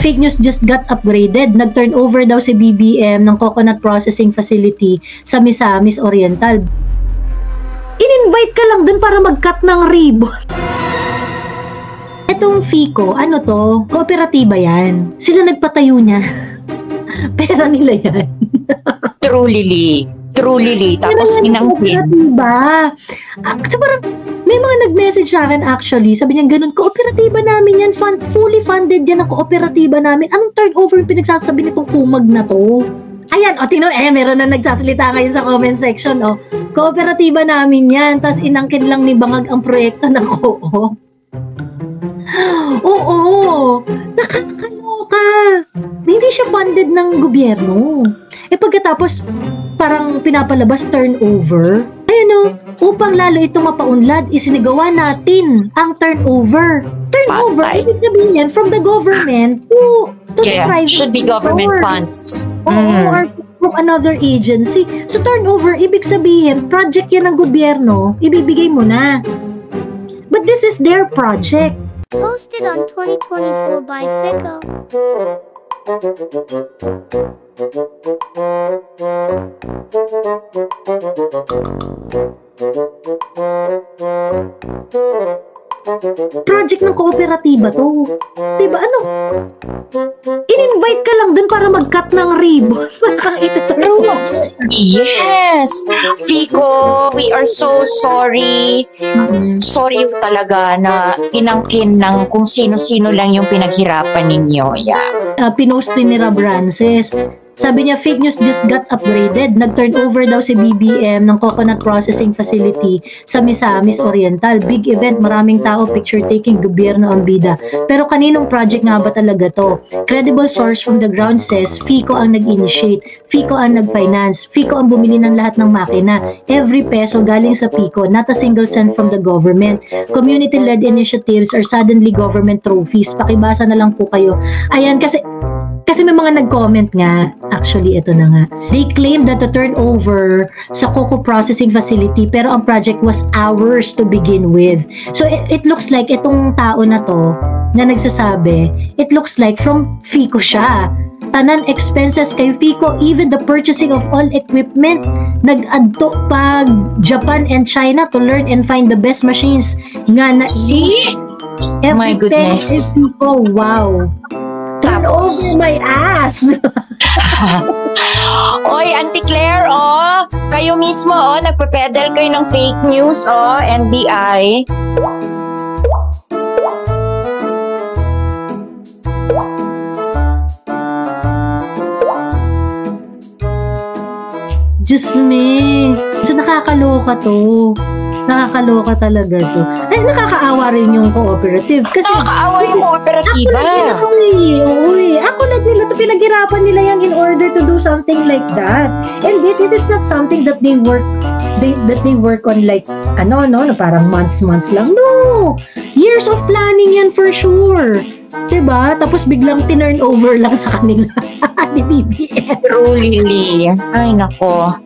fake news just got upgraded. Nag-turn over daw si BBM ng coconut processing facility sa Misamis Oriental. In-invite ka lang dun para mag-cut ng ribbon. Itong FICO, ano to? Kooperatiba yan. Sila nagpatayo niya. Pera nila yan. Truly. Tapos inangkin. Kooperatiba. Kasi parang, may mga nag-message sa akin actually. Sabi niya, ganun, kooperatiba namin yan. Fully funded yan ang kooperatiba namin. Anong turnover yung pinagsasabi nitong kumag na to? Ayan, meron na nagsasalita ngayon sa comment section, kooperatiba namin yan. Tapos inangkin lang ni Bangag ang proyekto ng co-op. Oo, nakakaloka. Hindi siya funded ng gobyerno. Pagkatapos, parang pinapalabas turnover. Upang lalo ito mapaunlad, isinigawa natin ang turnover. Turnover, ibig sabihin yan, from the government to the private. Should be government funds. Or from another agency. So turnover, ibig sabihin, project yan ng gobyerno, ibibigay mo na. But this is their project. Posted on 2024 by FICO. Project ng kooperatiba to. Diba in-invite ka lang dun para mag-cut ng ribbon. Yes! FICO, we are so sorry. Sorry talaga na inangkin ng kung sino-sino lang yung pinaghirapan ninyo. Pinost din ni Rob Rances. Sabi niya, fake news just got upgraded. Nag-turn over daw si BBM ng coconut processing facility sa Misamis Oriental. Big event, maraming tao, picture taking, gobyerno ang bida. Pero kaninong project nga ba talaga to? Credible source from the ground says, FICO ang nag-initiate, FICO ang nag-finance, FICO ang bumili ng lahat ng makina. Every peso galing sa FICO, not a single cent from the government. Community-led initiatives are suddenly government trophies. Pakibasa na lang po kayo. Ayan, kasi may mga nag-comment nga, actually ito na nga. They claim that the turnover sa cocoa processing facility pero ang project was ours to begin with. So it looks like itong tao na to na nagsasabi, it looks like from FICO siya. Tanan expenses kay FICO, even the purchasing of all equipment. Nag-adto pa Japan and China to learn and find the best machines. Nga na my goodness. Is FICO, wow. Turn over my ass! Oy, Auntie Claire, kayo mismo, nagpe-peddle kayo ng fake news, NBI. Diyos me, so nakakaloka to. Nakakaloka talaga to. Ay, nakakaawa rin yung cooperative. Kasi nakakaawa yung cooperatiba. Ako nila to, pinaghirapan nila yan in order to do something like that. And it is not something that they work on like, parang months lang. No! Years of planning yan for sure. Diba? Tapos biglang tinurn over lang sa kanila ni BBM. Truly. Ay, nako.